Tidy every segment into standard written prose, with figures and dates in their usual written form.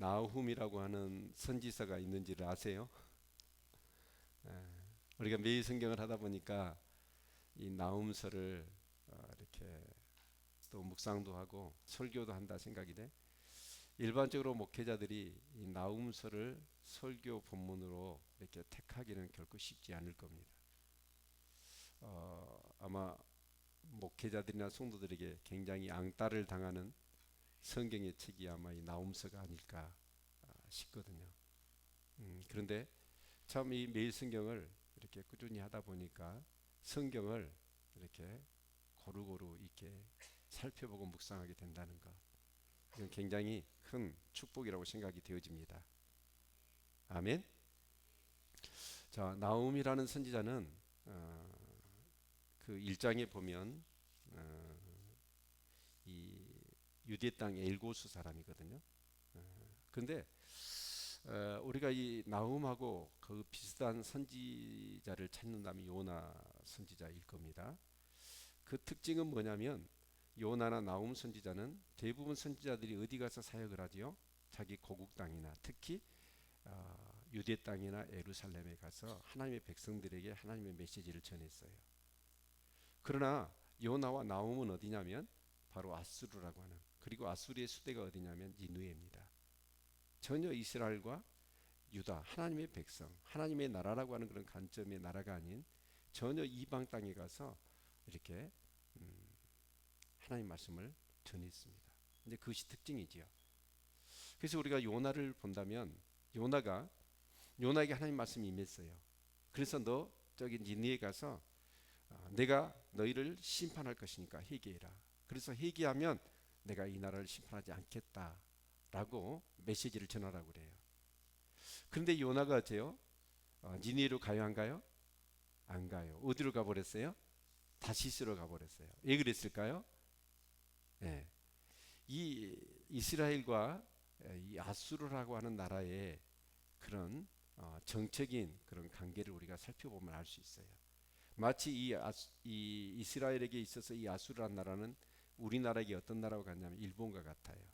나훔이라고 하는 선지서가 있는지를 아세요? 예, 우리가 매일 성경을 하다 보니까 이 나훔서를 이렇게 또 묵상도 하고 설교도 한다 생각이 돼. 일반적으로 목회자들이 이 나훔서를 설교 본문으로 이렇게 택하기는 결코 쉽지 않을 겁니다. 아마 목회자들이나 성도들에게 굉장히 앙따를 당하는 성경의 책이 아마 이 나훔서가 아닐까 싶거든요. 그런데 참 이 매일 성경을 이렇게 꾸준히 하다 보니까 성경을 이렇게 고루고루 이렇게 살펴보고 묵상하게 된다는 것, 이건 굉장히 큰 축복이라고 생각이 되어집니다. 아멘. 자, 나움이라는 선지자는 그 1장에 보면 어, 이 유대 땅 엘고스 사람이거든요. 근데 우리가 이 나훔하고 그 비슷한 선지자를 찾는다면 요나 선지자일 겁니다. 그 특징은 뭐냐면 요나나 나훔 선지자는 대부분 선지자들이 어디 가서 사역을 하지요? 자기 고국 땅이나 특히 유대 땅이나 예루살렘에 가서 하나님의 백성들에게 하나님의 메시지를 전했어요. 그러나 요나와 나훔은 어디냐면 바로 아수르라고 하는, 그리고 아수르의 수대가 어디냐면 니느웨입니다. 전혀 이스라엘과 유다, 하나님의 백성, 하나님의 나라라고 하는 그런 관점의 나라가 아닌 전혀 이방 땅에 가서 이렇게 하나님 말씀을 전했습니다. 이제 그것이 특징이지요. 그래서 우리가 요나를 본다면 요나에게 하나님 말씀이 임했어요. 그래서 너 저기 니느웨에 가서 내가 너희를 심판할 것이니까 회개해라. 그래서 회개하면 내가 이 나라를 심판하지 않겠다라고 메시지를 전하라고 그래요. 그런데 요나가 어째요? 니느웨로 가요, 안 가요? 안 가요. 어디로 가버렸어요? 다시스로 가버렸어요. 왜 그랬을까요? 네. 이 이스라엘과 이 아수르라고 하는 나라의 그런 정적인 그런 관계를 우리가 살펴보면 알 수 있어요. 마치 이 이스라엘에게 있어서 이 아수르란 나라는 우리나라에게 어떤 나라와 같냐면 일본과 같아요.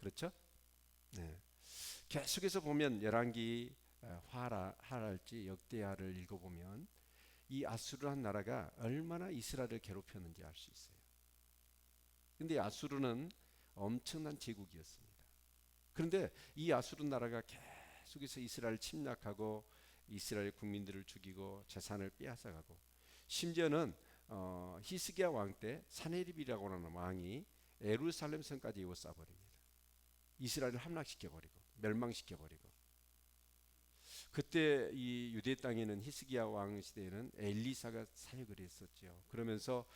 그렇죠? 네. 계속해서 보면 열왕기 하랄지 역대하를 읽어보면 이 아수르한 나라가 얼마나 이스라엘을 괴롭혔는지 알 수 있어요. 근데 아수르는 엄청난 제국이었습니다. 그런데 이 아수르 나라가 계속해서 이스라엘을 침략하고 이스라엘 국민들을 죽이고 재산을 빼앗아가고, 심지어는 히스기야 왕 때 사네립이라고 하는 왕이 예루살렘 성까지 에워싸버립니다. 이스라엘을 함락시켜버리고 멸망시켜버리고. 그때 이 유대 땅에는 히스기야 왕 시대에는 엘리사가 사역을 했었죠. 그러면서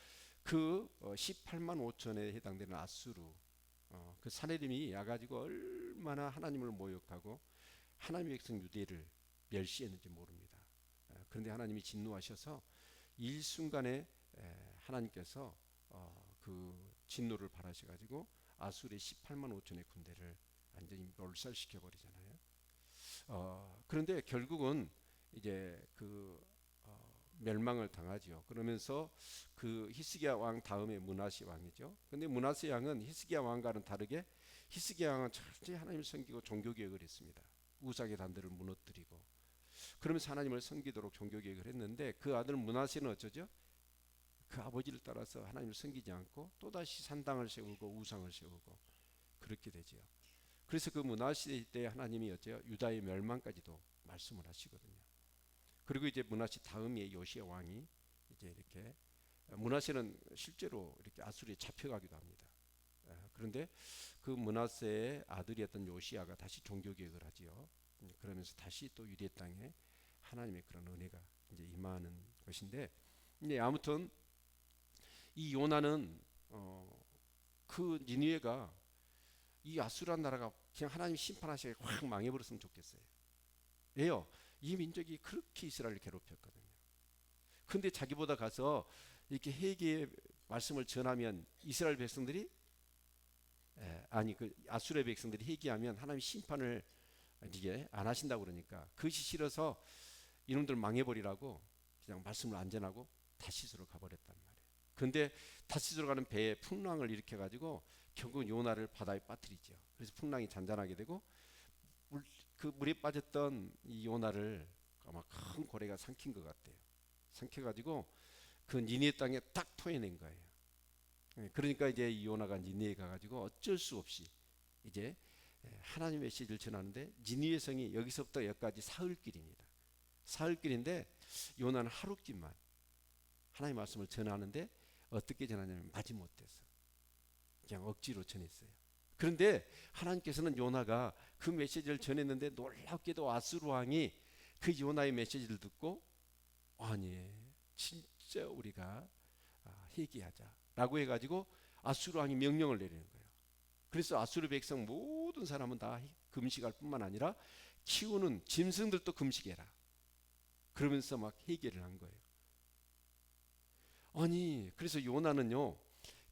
그 18만 5천에 해당되는 아수르, 그 사내림이 와가지고 얼마나 하나님을 모욕하고 하나님의 백성 유대를 멸시했는지 모릅니다. 그런데 하나님이 진노하셔서 일순간에 하나님께서 그 진노를 발하셔가지고 아수르의 18만 5천의 군대를 완전히 멸살시켜 버리잖아요. 그런데 결국은 이제 그 멸망을 당하지요. 그러면서 그 히스기야 왕 다음에 므낫세 왕이죠. 근데 므낫세 왕은 히스기야 왕과는 다르게 히스기야 왕은 철저히 하나님을 섬기고 종교 개혁을 했습니다. 우상의 단들을 무너뜨리고 그러면서 하나님을 섬기도록 종교 개혁을 했는데, 그 아들 므낫세는 어쩌죠? 그 아버지를 따라서 하나님을 섬기지 않고 또다시 산당을 세우고 우상을 세우고 그렇게 되지요. 그래서 그 므낫세 때 하나님이 어째요? 유다의 멸망까지도 말씀을 하시거든요. 그리고 이제 므낫세 다음에 요시야 왕이 이제 이렇게, 므낫세는 실제로 이렇게 아수르에 잡혀가기도 합니다. 그런데 그 므낫세의 아들이었던 요시야가 다시 종교 개혁을 하지요. 그러면서 다시 또 유대 땅에 하나님의 그런 은혜가 이제 임하는 것인데, 이제 아무튼 이 요나는 그 니느웨가 이 아수르한 나라가 그냥 하나님 심판하시게 확 망해버렸으면 좋겠어요. 왜요? 이 민족이 그렇게 이스라엘을 괴롭혔거든요. 근데 자기보다 가서 이렇게 회개의 말씀을 전하면 이스라엘 백성들이 아니 그 아수르의 백성들이 회개하면 하나님 심판을 이게 안 하신다고 그러니까 그것이 싫어서 이놈들 망해버리라고 그냥 말씀을 안 전하고 다시스로 가버렸단 말이에요. 근데 다시스로 가는 배에 풍랑을 일으켜 가지고 결국 요나를 바다에 빠뜨리죠. 그래서 풍랑이 잔잔하게 되고 그 물에 빠졌던 이 요나를 아마 큰 고래가 삼킨 것 같아요. 삼켜가지고 그 니네 땅에 딱 토해낸 거예요. 그러니까 이제 이 요나가 니네에 가가지고 어쩔 수 없이 이제 하나님의 메시지를 전하는데, 니느웨 성이 여기서부터 여기까지 사흘길입니다. 사흘길인데 요나는 하루길만 하나님의 말씀을 전하는데 어떻게 전하냐면 마지못해서 그냥 억지로 전했어요. 그런데 하나님께서는 요나가 그 메시지를 전했는데 놀랍게도 아수르 왕이 그 요나의 메시지를 듣고, 아니 진짜 우리가 회개하자라고 해가지고 아수르 왕이 명령을 내리는 거예요. 그래서 아수르 백성 모든 사람은 다 금식할 뿐만 아니라 키우는 짐승들도 금식해라, 그러면서 막 회개를 한 거예요. 아니 그래서 요나는요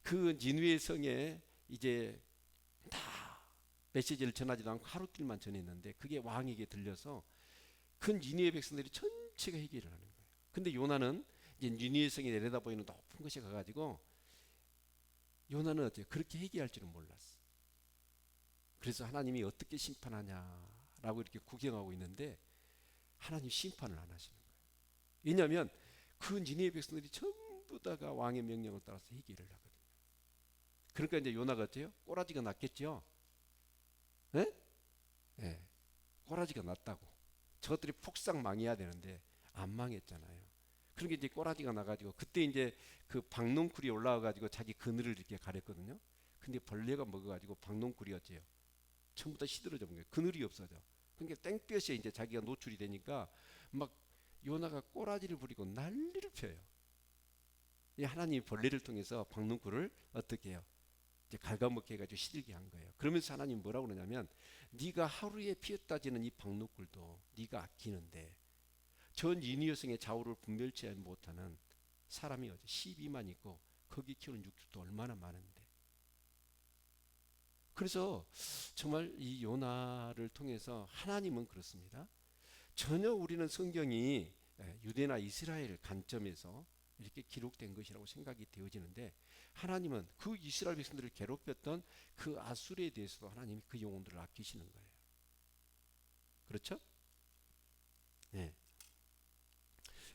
그 니느웨 성에 이제 다 메시지를 전하지도 않고 하루길만 전했는데 그게 왕에게 들려서 그 니느웨 백성들이 전체가 회개를 하는 거예요. 근데 요나는 이제 니느웨 성에 내려다 보이는 높은 곳에 가가지고, 요나는 어때요? 그렇게 회개할 줄은 몰랐어. 그래서 하나님이 어떻게 심판하냐라고 이렇게 구경하고 있는데 하나님 심판을 안 하시는 거예요. 왜냐하면 그 니느웨 백성들이 전부 다가 왕의 명령을 따라서 회개를 하거든요. 그러니까 이제 요나가 어때요? 꼬라지가 났겠죠. 네? 네. 꼬라지가 났다고. 저것들이 폭삭 망해야 되는데 안 망했잖아요. 그러니까 이제 꼬라지가 나가지고 그때 이제 그 박농쿨이 올라와가지고 자기 그늘을 이렇게 가렸거든요. 근데 벌레가 먹어가지고 박농쿨이 어째요? 전부 다 시들어져 본 거예요. 그늘이 없어져. 그러니까 땡볕에 이제 자기가 노출이 되니까 막 요나가 꼬라지를 부리고 난리를 펴요. 이 하나님이 벌레를 통해서 박농쿨을 어떻게 해요? 이제 갉아먹게 해가지고 시들게 한 거예요. 그러면서 하나님 뭐라고 그러냐면, 네가 하루에 피었다지는 이 박농쿨도 네가 아끼는데 전 니느웨 성의 좌우를 분별치 못하는 사람이 어제 12만 있고 거기 키우는 육축도 얼마나 많은데. 그래서 정말 이 요나를 통해서 하나님은 그렇습니다. 전혀 우리는 성경이 유대나 이스라엘 관점에서 이렇게 기록된 것이라고 생각이 되어지는데, 하나님은 그 이스라엘 백성들을 괴롭혔던 그 아수르에 대해서도 하나님이 그 영혼들을 아끼시는 거예요. 그렇죠? 네.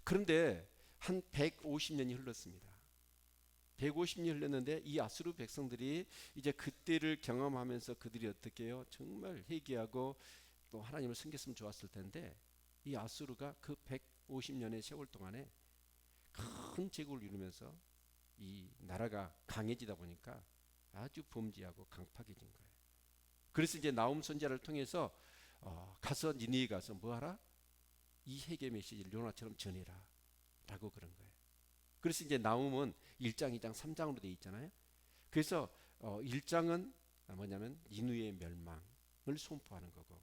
그런데 한 150년이 흘렀습니다. 150년이 흘렀는데 이 아수르 백성들이 이제 그때를 경험하면서 그들이 어떻게 해요? 정말 회개하고 또 하나님을 섬겼으면 좋았을 텐데, 이 아수르가 그 150년의 세월 동안에 큰 제국을 이루면서 이 나라가 강해지다 보니까 아주 범죄하고 강팍해진 거예요. 그래서 이제 나움 선지자를 통해서 가서 니느웨 가서 뭐하라? 이 회개 메시지를 요나처럼 전해라 라고 그런 거예요. 그래서 이제 나움은 1장, 2장, 3장으로 되어 있잖아요. 그래서 1장은 뭐냐면 니느웨의 멸망을 선포하는 거고,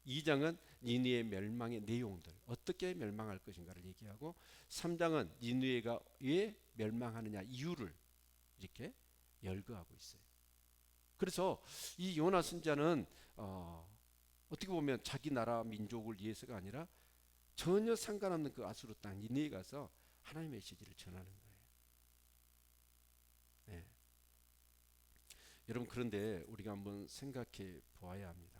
2장은 니느웨의 멸망의 내용들, 어떻게 멸망할 것인가를 얘기하고, 3장은 니느웨가 왜 멸망하느냐 이유를 이렇게 열거하고 있어요. 그래서 이 요나 선지자는 어떻게 보면 자기 나라 민족을 위해서가 아니라 전혀 상관없는 그 아수르 땅 니느웨에 가서 하나님의 메시지를 전하는 거예요. 네. 여러분 그런데 우리가 한번 생각해 보아야 합니다.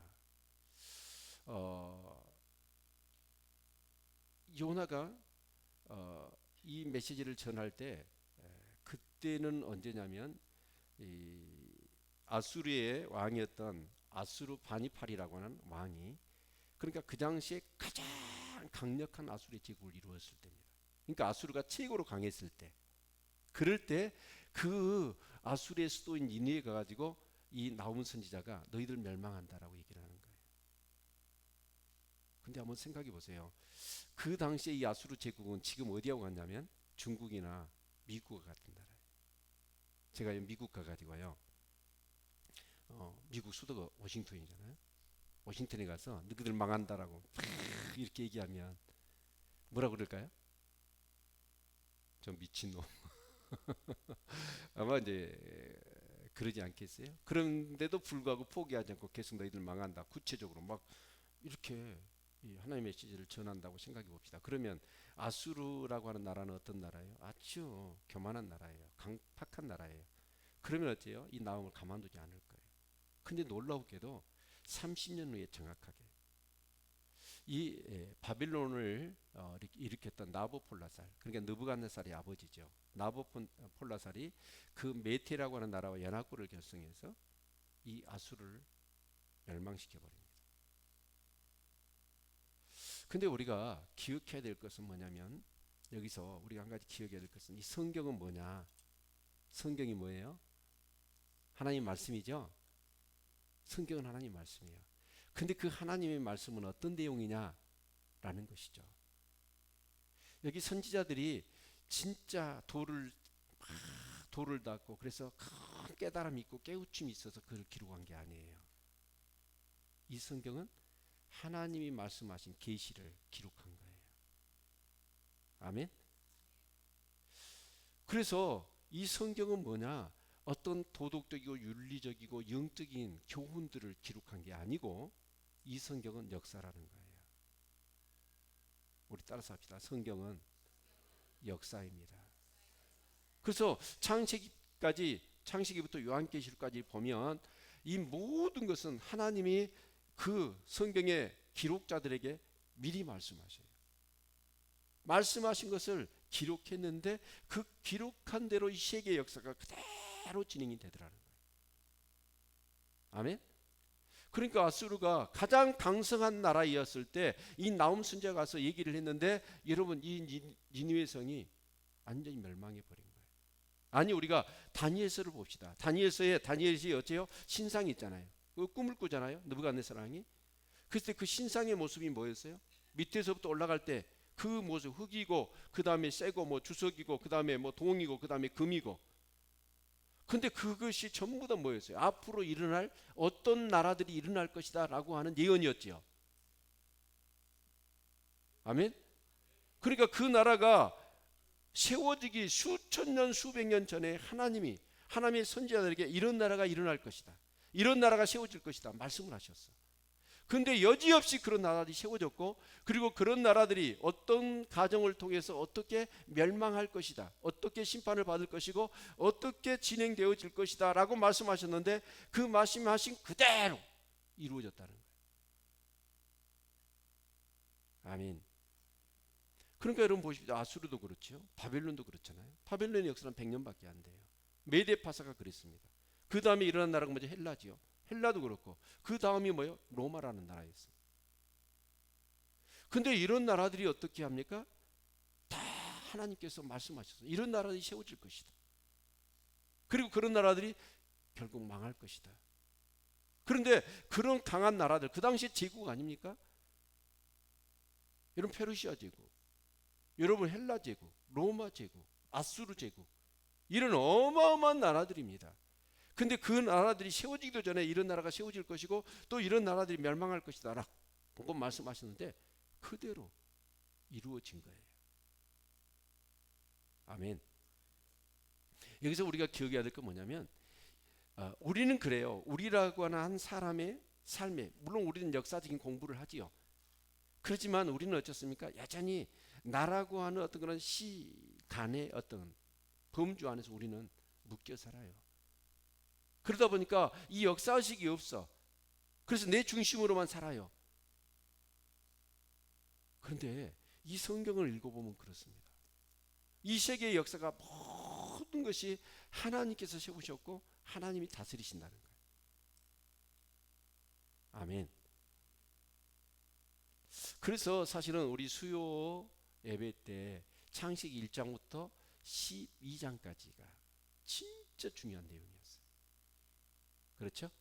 요나가 이 메시지를 전할 때 그때는 언제냐면 이 아수르의 왕이었던 아수르 바니팔이라고 하는 왕이, 그러니까 그 당시에 가장 강력한 아수르의 제국을 이루었을 때입니다. 그러니까 아수르가 최고로 강했을 때, 그럴 때 그 아수르의 수도인 니느웨에 가가지고 이 나움 선지자가 너희들 멸망한다라고 얘기를 하는 거예요. 근데 한번 생각해 보세요. 그 당시에 이 아수르 제국은 지금 어디하고 같냐면 중국이나 미국 같은 나라예요. 제가 미국 가가지고요. 미국 수도가 워싱턴이잖아요. 워싱턴에 가서 너희들 망한다라고 이렇게 얘기하면 뭐라 그럴까요? 좀 미친놈. 아마 이제 그러지 않겠어요? 그런데도 불구하고 포기하지 않고 계속 너희들 망한다. 구체적으로 막 이렇게 하나님의 메시지를 전한다고 생각해 봅시다. 그러면 아수르라고 하는 나라는 어떤 나라예요? 아주 교만한 나라예요. 강팍한 나라예요. 그러면 어째요? 이 나음을 가만두지 않을 거예요. 근데 놀라우게도 30년 후에 정확하게 이 바빌론을 일으켰던 나부폴라살, 그러니까 느부갓네살의 아버지죠. 나부폴라살이 그 메테라고 하는 나라와 연합국을 결성해서 이 아수르를 멸망시켜 버립니다. 근데 우리가 기억해야 될 것은 뭐냐면, 여기서 우리가 한 가지 기억해야 될 것은, 이 성경은 뭐냐? 성경이 뭐예요? 하나님 말씀이죠. 성경은 하나님 말씀이에요. 근데 그 하나님의 말씀은 어떤 내용이냐라는 것이죠. 여기 선지자들이 진짜 돌을 닦고 그래서 큰 깨달음이 있고 깨우침이 있어서 그걸 기록한 게 아니에요. 이 성경은 하나님이 말씀하신 계시를 기록한 거예요. 아멘. 그래서 이 성경은 뭐냐? 어떤 도덕적이고 윤리적이고 영적인 교훈들을 기록한 게 아니고, 이 성경은 역사라는 거예요. 우리 따라서 합시다. 성경은 역사입니다. 그래서 창세기부터 요한계시록까지 보면 이 모든 것은 하나님이 그 성경의 기록자들에게 미리 말씀하셔요. 말씀하신 것을 기록했는데 그 기록한 대로 이 세계의 역사가 그대로 진행이 되더라는 거예요. 아멘. 그러니까 아수르가 가장 강성한 나라였을 때 이 나움 선지자가 가서 얘기를 했는데, 여러분 이 니느웨 성이 완전히 멸망해 버린 거예요. 아니, 우리가 다니엘서를 봅시다. 다니엘이 어째요? 신상이 있잖아요. 그 꿈을 꾸잖아요. 느부갓네살 왕이. 그때 그 신상의 모습이 뭐였어요? 밑에서부터 올라갈 때 그 모습, 흙이고 그 다음에 쇠고 뭐 주석이고 그 다음에 뭐 동이고 그 다음에 금이고. 근데 그것이 전부 다 뭐였어요? 앞으로 일어날 어떤 나라들이 일어날 것이다 라고 하는 예언이었지요. 아멘. 그러니까 그 나라가 세워지기 수천 년 수백 년 전에 하나님의 선지자들에게 이런 나라가 일어날 것이다, 이런 나라가 세워질 것이다 말씀을 하셨어. 근데 여지없이 그런 나라들이 세워졌고, 그리고 그런 나라들이 어떤 과정을 통해서 어떻게 멸망할 것이다, 어떻게 심판을 받을 것이고 어떻게 진행되어질 것이다 라고 말씀하셨는데, 그 말씀하신 그대로 이루어졌다는 거예요. 아멘. 그러니까 여러분 보십시오. 아수르도 그렇죠. 바벨론도 그렇잖아요. 바벨론의 역사는 100년밖에 안 돼요. 메데파사가 그랬습니다. 그 다음에 일어난 나라가 먼저 헬라지요. 헬라도 그렇고 그 다음이 뭐예요? 로마라는 나라였어요. 근데 이런 나라들이 어떻게 합니까? 다 하나님께서 말씀하셨어요. 이런 나라들이 세워질 것이다. 그리고 그런 나라들이 결국 망할 것이다. 그런데 그런 강한 나라들, 그 당시 제국 아닙니까? 여러분 페르시아 제국, 여러분 헬라 제국, 로마 제국, 아수르 제국, 이런 어마어마한 나라들입니다. 근데 그 나라들이 세워지기도 전에 이런 나라가 세워질 것이고 또 이런 나라들이 멸망할 것이다 라고 말씀하셨는데 그대로 이루어진 거예요. 아멘. 여기서 우리가 기억해야 될 건 뭐냐면, 우리는 그래요. 우리라고 하는 한 사람의 삶에, 물론 우리는 역사적인 공부를 하지요. 그렇지만 우리는 어떻습니까? 여전히 나라고 하는 어떤 그런 시간의 어떤 범주 안에서 우리는 묶여 살아요. 그러다 보니까 이 역사의식이 없어. 그래서 내 중심으로만 살아요. 그런데 이 성경을 읽어보면 그렇습니다. 이 세계의 역사가 모든 것이 하나님께서 세우셨고 하나님이 다스리신다는 거예요. 아멘. 그래서 사실은 우리 수요 예배 때 창세기 1장부터 12장까지가 진짜 중요한 내용이었어요. 그렇죠?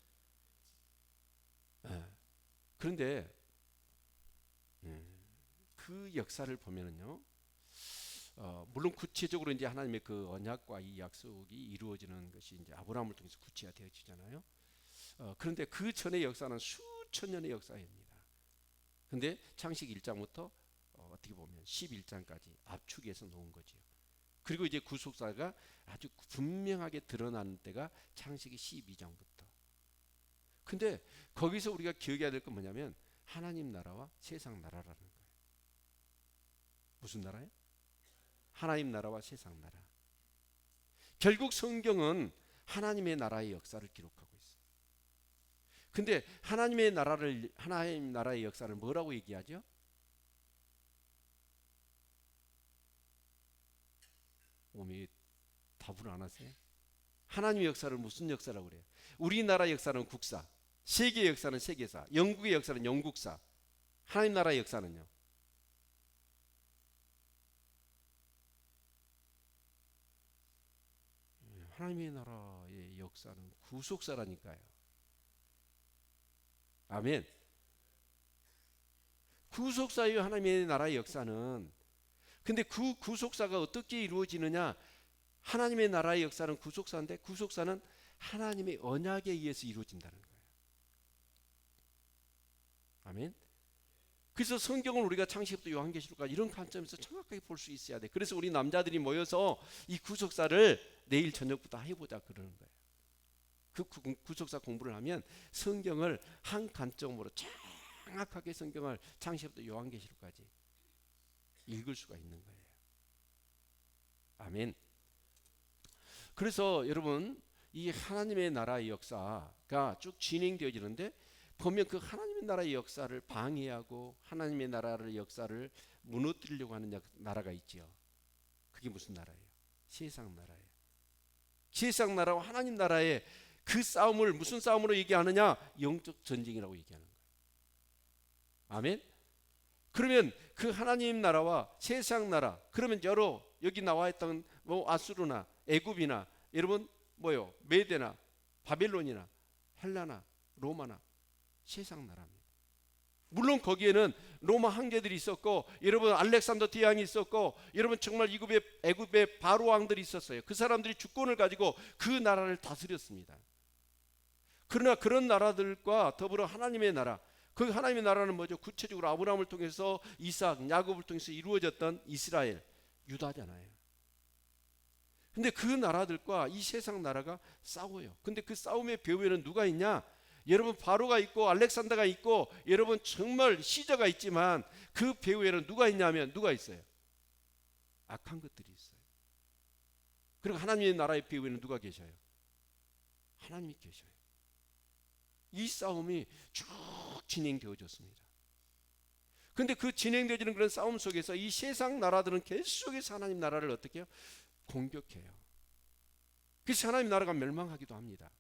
그런데 그 역사를 보면은요, 물론 구체적으로 이제 하나님의 그 언약과 이 약속이 이루어지는 것이 이제 아브라함을 통해서 구체화되어지잖아요. 그런데 그 전의 역사는 수천 년의 역사입니다. 근데 창세기 1장부터 어떻게 보면 11장까지 압축해서 놓은 거지요. 그리고 이제 구속사가 아주 분명하게 드러나는 때가 창세기 12장부터. 근데 거기서 우리가 기억해야 될 건 뭐냐면 하나님 나라와 세상 나라라는 거예요. 무슨 나라예요? 하나님 나라와 세상 나라. 결국 성경은 하나님의 나라의 역사를 기록하고 있어요. 근데 하나님 나라의 역사를 뭐라고 얘기하죠? 왜 답을 안 하세요? 하나님의 역사를 무슨 역사라고 그래요? 우리나라 역사는 국사, 세계의 역사는 세계사, 영국의 역사는 영국사, 하나님 나라의 역사는요? 하나님의 나라의 역사는 구속사라니까요. 아멘. 구속사예요, 하나님의 나라의 역사는. 근데 그 구속사가 어떻게 이루어지느냐? 하나님의 나라의 역사는 구속사인데, 구속사는 하나님의 언약에 의해서 이루어진다는 거예요. 아멘. 그래서 성경을 우리가 창세기부터 요한계시록까지 이런 관점에서 정확하게 볼 수 있어야 돼. 그래서 우리 남자들이 모여서 이 구속사를 내일 저녁부터 해보자 그러는 거예요. 그 구속사 공부를 하면 성경을 한 관점으로 정확하게 성경을 창세기부터 요한계시록까지 읽을 수가 있는 거예요. 아멘. 그래서 여러분, 이 하나님의 나라의 역사가 쭉 진행되어지는데 보면 그 하나님의 나라의 역사를 방해하고 하나님의 나라의 역사를 무너뜨리려고 하는 나라가 있지요. 그게 무슨 나라예요? 세상 나라예요. 세상 나라와 하나님 나라의 그 싸움을 무슨 싸움으로 얘기하느냐? 영적 전쟁이라고 얘기하는 거예요. 아멘. 그러면 그 하나님 나라와 세상 나라, 그러면 여기 나와 있던 뭐 아수르나 애굽이나 여러분 뭐요? 메데나 바벨론이나 헬라나 로마나 세상 나라입니다. 물론 거기에는 로마 황제들이 있었고, 여러분 알렉산더 대왕이 있었고, 여러분 정말 애굽의 바로 왕들이 있었어요. 그 사람들이 주권을 가지고 그 나라를 다스렸습니다. 그러나 그런 나라들과 더불어 하나님의 나라, 그 하나님의 나라는 뭐죠? 구체적으로 아브라함을 통해서 이삭, 야곱을 통해서 이루어졌던 이스라엘, 유다잖아요. 근데 그 나라들과 이 세상 나라가 싸워요. 근데 그 싸움의 배후에는 누가 있냐? 여러분 바로가 있고 알렉산더가 있고 여러분 정말 시저가 있지만 그 배후에는 누가 있냐면 누가 있어요? 악한 것들이 있어요. 그리고 하나님의 나라의 배후에는 누가 계셔요? 하나님이 계셔요. 이 싸움이 쭉 진행되어졌습니다. 근데 그 진행되어지는 그런 싸움 속에서 이 세상 나라들은 계속해서 하나님 나라를 어떻게 해요? 공격해요. 그래서 하나님 나라가 멸망하기도 합니다.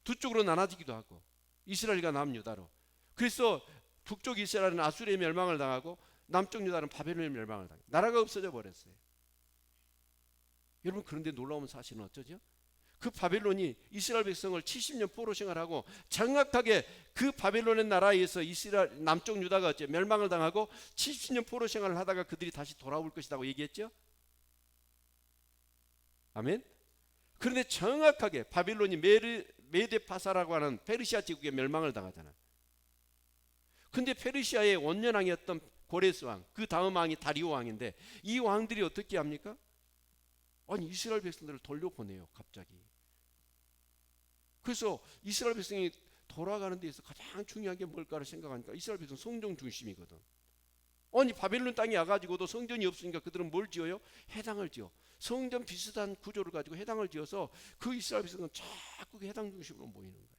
두 쪽으로 나눠지기도 하고, 이스라엘과 남유다로. 그래서 북쪽 이스라엘은 아수르의 멸망을 당하고 남쪽 유다는 바벨론의 멸망을 당해요. 나라가 없어져 버렸어요. 여러분, 그런데 놀라운 사실은 어쩌죠? 그 바벨론이 이스라엘 백성을 70년 포로 생활하고 정확하게 그 바벨론의 나라에서 이스라엘 남쪽 유다가 어째 멸망을 당하고 70년 포로 생활을 하다가 그들이 다시 돌아올 것이라고 얘기했죠. 아멘. 그런데 정확하게 바벨론이 메데파사라고 하는 페르시아 제국의 멸망을 당하잖아요. 근데 페르시아의 원년왕이었던 고레스 왕, 그 다음 왕이 다리오 왕인데 이 왕들이 어떻게 합니까? 아니 이스라엘 백성들을 돌려보내요 갑자기. 그래서 이스라엘 백성이 돌아가는 데에서 가장 중요한 게 뭘까를 생각하니까 이스라엘 백성 성전 중심이거든. 아니 바벨론 땅에 와가지고도 성전이 없으니까 그들은 뭘 지어요? 해당을 지어. 성전 비슷한 구조를 가지고 해당을 지어서 그 이스라엘 백성은 자꾸 해당 중심으로 모이는 거예요.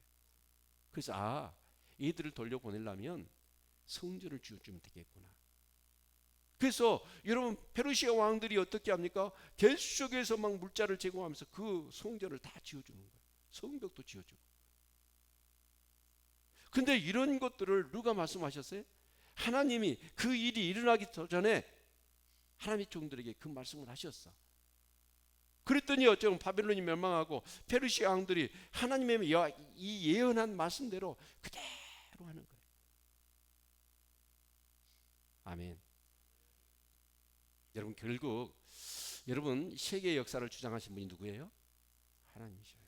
그래서 얘들을 돌려보내려면 성전을 지어주면 되겠구나. 그래서 여러분 페르시아 왕들이 어떻게 합니까? 계속해서 막 물자를 제공하면서 그 성전을 다 지어주는 거예요. 성벽도 지어주고. 근데 이런 것들을 누가 말씀하셨어요? 하나님이 그 일이 일어나기 전에 하나님의 종들에게 그 말씀을 하셨어. 그랬더니 어쩌면 바벨론이 멸망하고 페르시아 왕들이 하나님의 이 예언한 말씀대로 그대로 하는 거예요. 아멘. 여러분 결국 여러분 세계의 역사를 주장하신 분이 누구예요? 하나님이셔요.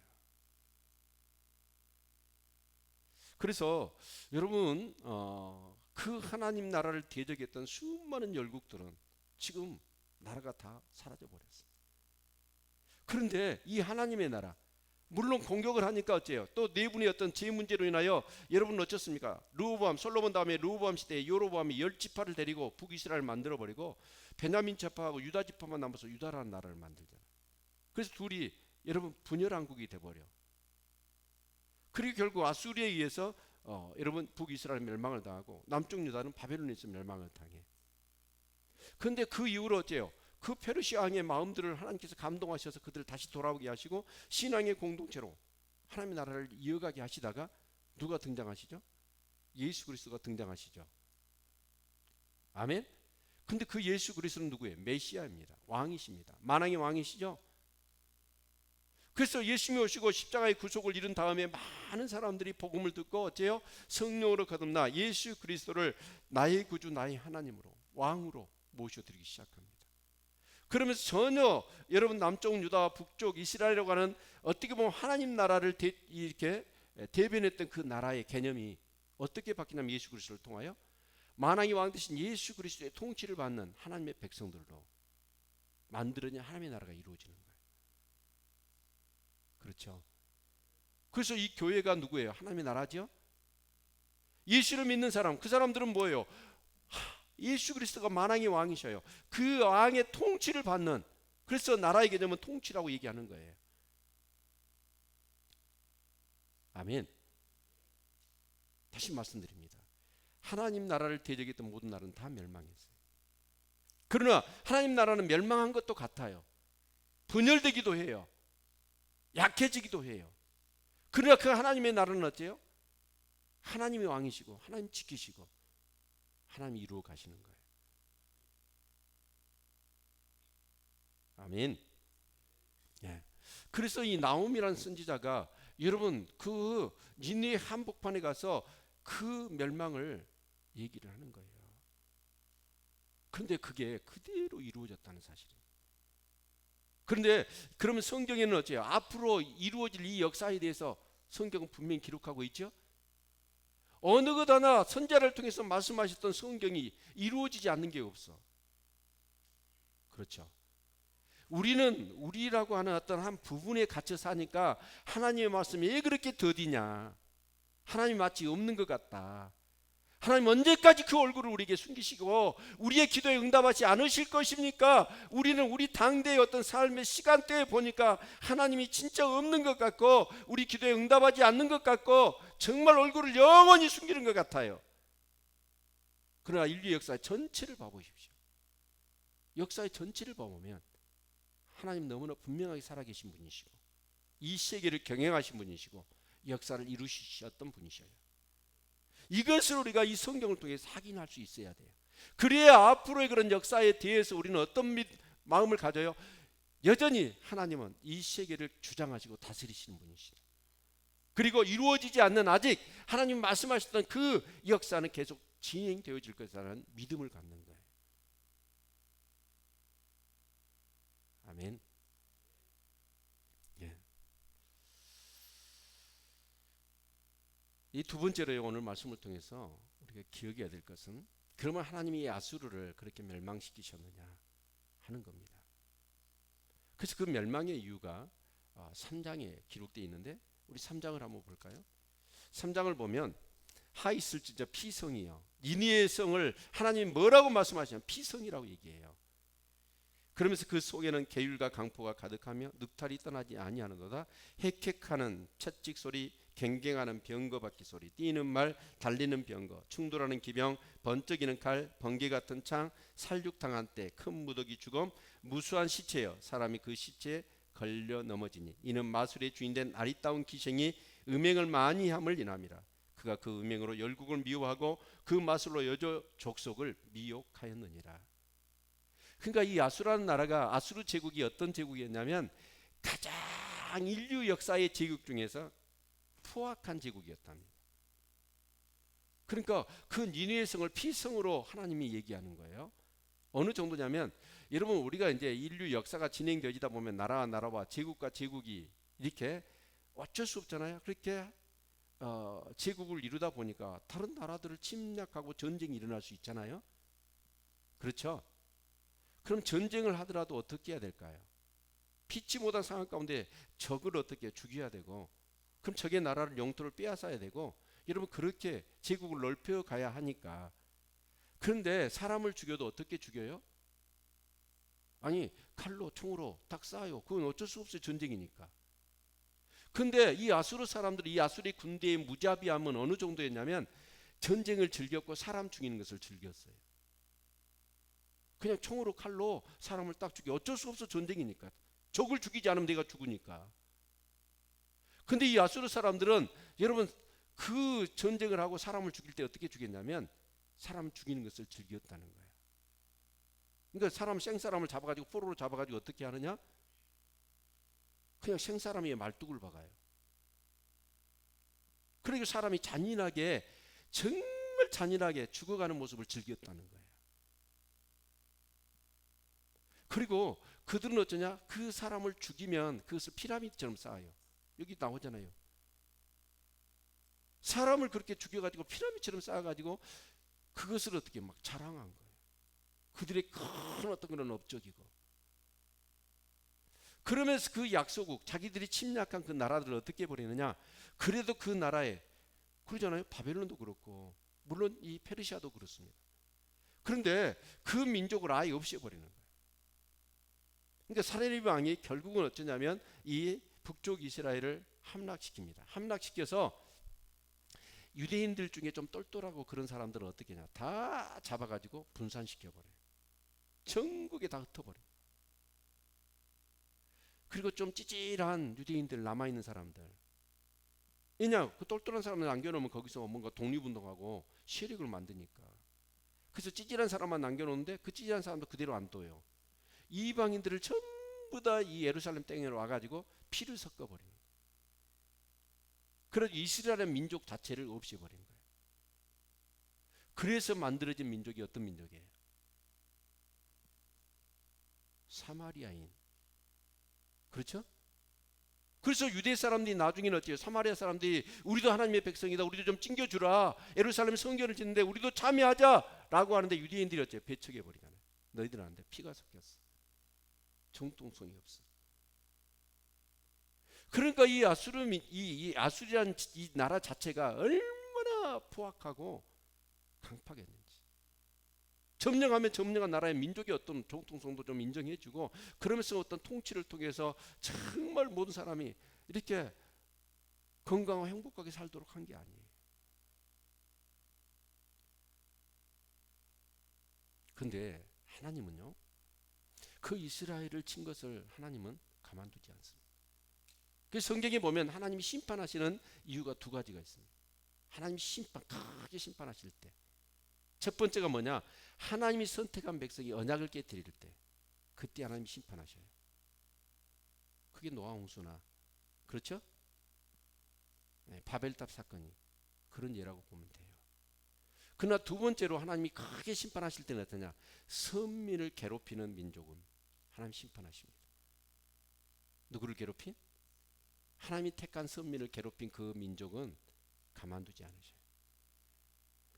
그래서 여러분 그 하나님 나라를 대적했던 수많은 열국들은 지금 나라가 다 사라져버렸어요. 그런데 이 하나님의 나라 물론 공격을 하니까 어째요? 또 네 분의 어떤 제 문제로 인하여 여러분 어쩌습니까? 르호보암 솔로몬 다음에 르호보암 시대에 여로보암이 10지파를 데리고 북이스라엘을 만들어버리고 베냐민 지파하고 유다 지파만 남아서 유다라는 나라를 만들잖아요. 그래서 둘이 여러분 분열왕국이 돼버려. 그리고 결국 아수르에 의해서 여러분 북이스라엘 멸망을 당하고 남쪽 유다는 바벨론에서 멸망을 당해. 그런데 그 이후로 어째요? 그 페르시아 왕의 마음들을 하나님께서 감동하셔서 그들을 다시 돌아오게 하시고 신앙의 공동체로 하나님의 나라를 이어가게 하시다가 누가 등장하시죠? 예수 그리스도가 등장하시죠. 아멘. 근데 그 예수 그리스도는 누구예요? 메시아입니다. 왕이십니다. 만왕의 왕이시죠. 그래서 예수님이 오시고 십자가의 구속을 이룬 다음에 많은 사람들이 복음을 듣고 어째요? 성령으로 거듭나 예수 그리스도를 나의 구주 나의 하나님으로 왕으로 모셔드리기 시작합니다. 그러면서 전혀 여러분 남쪽 유다와 북쪽 이스라엘이라고 하는 어떻게 보면 하나님 나라를 이렇게 대변했던 그 나라의 개념이 어떻게 바뀌냐면 예수 그리스도를 통하여 만왕의 왕 되신 예수 그리스도의 통치를 받는 하나님의 백성들로 만들어진 하나님의 나라가 이루어지는 거예요. 그렇죠. 그래서 이 교회가 누구예요? 하나님의 나라죠. 예수를 믿는 사람, 그 사람들은 뭐예요? 예수 그리스도가 만왕의 왕이셔요. 그 왕의 통치를 받는, 그래서 나라의 개념은 통치라고 얘기하는 거예요. 아멘. 다시 말씀드립니다. 하나님 나라를 대적했던 모든 나라는 다 멸망했어요. 그러나 하나님 나라는 멸망한 것도 같아요. 분열되기도 해요. 약해지기도 해요. 그러나 그 하나님의 나라는 어때요? 하나님이 왕이시고 하나님 지키시고 하나님이 이루어 가시는 거예요. 아멘. 예. 그래서 이 나홈이라는 선지자가 여러분 그 니느웨 한복판에 가서 그 멸망을 얘기를 하는 거예요. 그런데 그게 그대로 이루어졌다는 사실이에요. 그런데 그러면 성경에는 어째요? 앞으로 이루어질 이 역사에 대해서 성경은 분명히 기록하고 있죠. 어느 것 하나 선지자를 통해서 말씀하셨던 성경이 이루어지지 않는 게 없어. 그렇죠. 우리는 우리라고 하는 어떤 한 부분에 갇혀 사니까 하나님의 말씀이 왜 그렇게 더디냐, 하나님 마치 없는 것 같다, 하나님 언제까지 그 얼굴을 우리에게 숨기시고 우리의 기도에 응답하지 않으실 것입니까? 우리는 우리 당대의 어떤 삶의 시간대에 보니까 하나님이 진짜 없는 것 같고 우리 기도에 응답하지 않는 것 같고 정말 얼굴을 영원히 숨기는 것 같아요. 그러나 인류 역사의 전체를 봐보십시오. 역사의 전체를 봐보면 하나님 너무나 분명하게 살아계신 분이시고 이 세계를 경영하신 분이시고 역사를 이루셨던 분이셔요. 이것을 우리가 이 성경을 통해 확인할 수 있어야 돼요. 그래야 앞으로의 그런 역사에 대해서 우리는 어떤 마음을 가져요? 여전히 하나님은 이 세계를 주장하시고 다스리시는 분이시다. 그리고 이루어지지 않는 아직 하나님 말씀하셨던 그 역사는 계속 진행되어질 것이라는 믿음을 갖는 거예요. 아멘. 예. 이 두 번째로 오늘 말씀을 통해서 우리가 기억해야 될 것은 그러면 하나님이 아수르를 그렇게 멸망시키셨느냐 하는 겁니다. 그래서 그 멸망의 이유가 3장에 기록되어 있는데 우리 3장을 한번 볼까요? 3장을 보면 하 있을지저 피성이요. 니느웨 성을 하나님이 뭐라고 말씀하시냐면 피성이라고 얘기해요. 그러면서 그 속에는 계율과 강포가 가득하며 늑탈이 떠나지 아니하는도다. 헥헥하는 채찍 소리, 갱갱하는 병거 바퀴 소리, 뛰는 말, 달리는 병거, 충돌하는 기병, 번쩍이는 칼, 번개 같은 창, 살육당한 때, 큰 무더기 죽음, 무수한 시체여 사람이 그 시체에 걸려 넘어지니 이는 마술의 주인된 아리따운 기생이 음행을 많이 함을 인함이라. 그가 그 음행으로 열국을 미워하고 그 마술로 여조 족속을 미혹하였느니라. 그러니까 이 아수르라는 나라가 아수르 제국이 어떤 제국이었냐면 가장 인류 역사의 제국 중에서 포악한 제국이었답니다. 그러니까 그 니느웨 성을 피성으로 하나님이 얘기하는 거예요. 어느 정도냐면 여러분 우리가 이제 인류 역사가 진행되다 보면 나라와 나라와 제국과 제국이 이렇게 어쩔 수 없잖아요. 그렇게 제국을 이루다 보니까 다른 나라들을 침략하고 전쟁이 일어날 수 있잖아요. 그렇죠? 그럼 전쟁을 하더라도 어떻게 해야 될까요? 피치 못한 상황 가운데 적을 어떻게 죽여야 되고 그럼 적의 나라를 영토를 빼앗아야 되고 여러분 그렇게 제국을 넓혀 가야 하니까. 그런데 사람을 죽여도 어떻게 죽여요? 아니 칼로 총으로 딱 쏴요. 그건 어쩔 수 없어요. 전쟁이니까. 근데 이 아수르 사람들이 이 아수르 군대의 무자비함은 어느 정도였냐면 전쟁을 즐겼고 사람 죽이는 것을 즐겼어요. 그냥 총으로 칼로 사람을 딱 죽여. 어쩔 수 없어. 전쟁이니까. 적을 죽이지 않으면 내가 죽으니까. 근데 이 아수르 사람들은 여러분 그 전쟁을 하고 사람을 죽일 때 어떻게 죽였냐면 사람 죽이는 것을 즐겼다는 거예요. 그러니까 생사람을 잡아가지고 포로로 잡아가지고 어떻게 하느냐? 그냥 생사람의 말뚝을 박아요. 그리고 사람이 잔인하게 정말 잔인하게 죽어가는 모습을 즐겼다는 거예요. 그리고 그들은 어쩌냐? 그 사람을 죽이면 그것을 피라미드처럼 쌓아요. 여기 나오잖아요. 사람을 그렇게 죽여가지고 피라미드처럼 쌓아가지고 그것을 어떻게 막 자랑한 거예요. 그들의 큰 어떤 그런 업적이고. 그러면서 그 약소국, 자기들이 침략한 그 나라들을 어떻게 버리느냐? 그래도 그 나라에 그러잖아요. 바벨론도 그렇고 물론 이 페르시아도 그렇습니다. 그런데 그 민족을 아예 없애버리는 거예요. 그러니까 사레립 왕이 결국은 어쩌냐면 이 북쪽 이스라엘을 함락시킵니다. 함락시켜서 유대인들 중에 좀 똘똘하고 그런 사람들은 어떻게 하냐? 다 잡아가지고 분산시켜버려요. 전국에 다 흩어버려요. 그리고 좀 찌질한 유대인들 남아있는 사람들, 왜냐 그 똘똘한 사람을 남겨놓으면 거기서 뭔가 독립운동하고 세력을 만드니까. 그래서 찌질한 사람만 남겨놓는데 그 찌질한 사람도 그대로 안 둬요. 이방인들을 전부 다 이 예루살렘 땡에 와가지고 피를 섞어버리는 거예요. 그래서 이스라엘 민족 자체를 없애버린 거예요. 그래서 만들어진 민족이 어떤 민족이에요? 사마리아인. 그렇죠? 그래서 유대 사람들이 나중에는 어때요? 사마리아 사람들이 우리도 하나님의 백성이다. 우리도 좀 찡겨주라. 예루살렘 성전을 짓는데 우리도 참여하자라고 하는데 유대인들이 어때요? 배척해버리잖아요. 너희들은 안 돼. 피가 섞였어. 정통성이 없어. 그러니까 이 아수리란 이 나라 자체가 얼마나 포악하고 강팍했는지. 점령하면 점령한 나라의 민족의 어떤 정통성도 좀 인정해주고, 그러면서 어떤 통치를 통해서 정말 모든 사람이 이렇게 건강하고 행복하게 살도록 한 게 아니에요. 근데 하나님은요, 그 이스라엘을 친 것을 하나님은 가만두지 않습니다. 그 성경에 보면 하나님이 심판하시는 이유가 두 가지가 있습니다. 하나님이 크게 심판하실 때, 첫 번째가 뭐냐? 하나님이 선택한 백성이 언약을 깨뜨릴 때, 그때 하나님이 심판하셔요. 그게 노아 홍수나, 그렇죠? 네, 바벨탑 사건이 그런 예라고 보면 돼요. 그러나 두 번째로 하나님이 크게 심판하실 때는 어떠냐? 선민을 괴롭히는 민족은 하나님 심판하십니다. 누구를 괴롭힌? 하나님이 택한 선민을 괴롭힌 그 민족은 가만두지 않으셔요.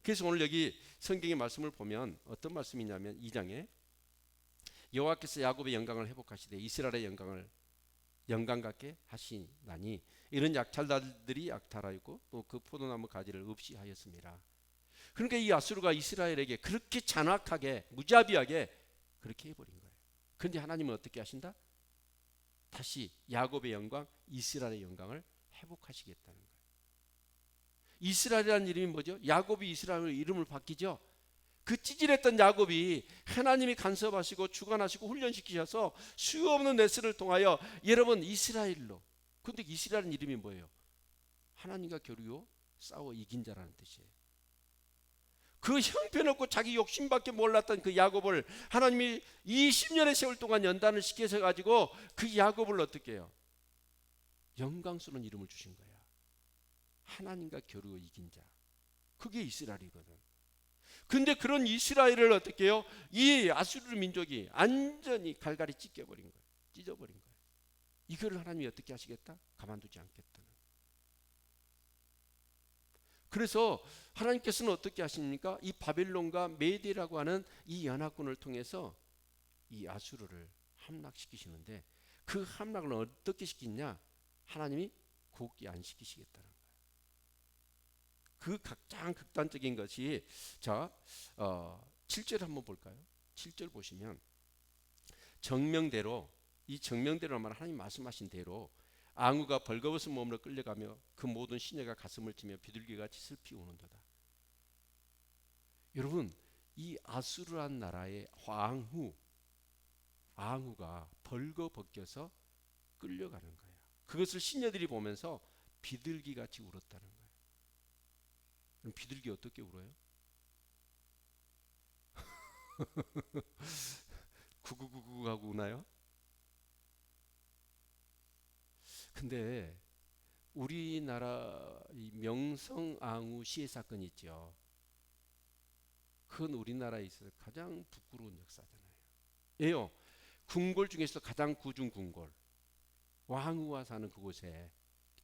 그래서 오늘 여기 성경의 말씀을 보면 어떤 말씀이냐면 2장에 여호와께서 야곱의 영광을 회복하시되 이스라엘의 영광을 영광 같게 하시나니 이런 약탈자들이 약탈하였고 또 그 포도나무 가지를 없이 하였습니다. 그러니까 이 아수르가 이스라엘에게 그렇게 잔악하게 무자비하게 그렇게 해버린 거예요. 그런데 하나님은 어떻게 하신다? 다시 야곱의 영광, 이스라엘의 영광을 회복하시겠다는 거예요. 이스라엘이라는 이름이 뭐죠? 야곱이 이스라엘의 이름을 바뀌죠. 그 찌질했던 야곱이 하나님이 간섭하시고 주관하시고 훈련시키셔서 수없는 레슨을 통하여 여러분 이스라엘로. 근데 이스라엘은 이름이 뭐예요? 하나님과 교류요 싸워 이긴 자라는 뜻이에요. 그 형편없고 자기 욕심밖에 몰랐던 그 야곱을 하나님이 20년의 세월 동안 연단을 시켜서 가지고 그 야곱을 어떻게 해요? 영광스러운 이름을 주신 거야. 하나님과 겨루어 이긴 자. 그게 이스라엘이거든. 근데 그런 이스라엘을 어떻게 해요? 이 아수르 민족이 완전히 갈갈이 찢겨버린 거예요. 찢어버린 거예요. 이거를 하나님이 어떻게 하시겠다? 가만두지 않겠다는. 그래서 하나님께서는 어떻게 하십니까? 이 바벨론과 메디라고 하는 이 연합군을 통해서 이 아수르를 함락시키시는데, 그 함락을 어떻게 시키냐? 하나님이 굳게 안 시키시겠다는 거예요. 그 가장 극단적인 것이, 자 7절 한번 볼까요? 7절 보시면 정명대로, 이 정명대로란 말 하나님 말씀하신 대로 앙우가 벌거벗은 몸으로 끌려가며 그 모든 시내가 가슴을 치며 비둘기같이 슬피 우는도다. 여러분, 이 아수르란 나라의 앙후가 벌거벗겨서 끌려가는 거예요. 그것을 시녀들이 보면서 비둘기같이 울었다는 거예요. 그럼 비둘기 어떻게 울어요? 구구구구 하고 우나요? 근데 우리나라 이 명성황후 시해 사건 있죠. 그건 우리나라에 있어서 가장 부끄러운 역사잖아요. 예요. 궁궐 중에서 가장 구중 궁궐. 왕후가 사는 그곳에